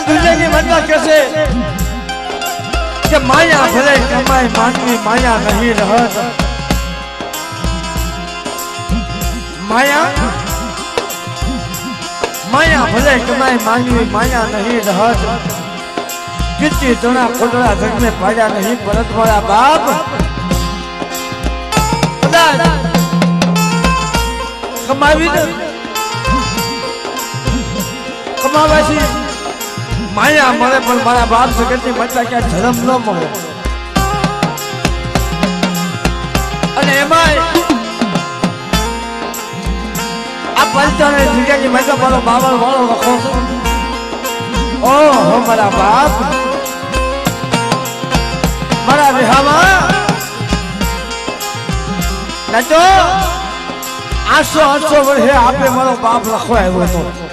અલા દુનિયાની મનમાં કહેશે કે માયા ભલે કમાય માનવી માયા નહીં રહત માયા માયા ભલે કમાય માનવી માયા નહીં રહત कितनी जना खोटड़ा जग में पाया नहीं परत वाला बाप कमावी कमावासी माया मरे पर मारा बाप से कहती बच्चा क्या धर्म न मरे अने एमाय आ पंचा ने दुनिया की मैं तो मारो बाबा वालो रखो ओ हमारा बाप मारा विहामा न तो 800 વર્ષે આપે મારો બાપ લખવા આવ્યો હતો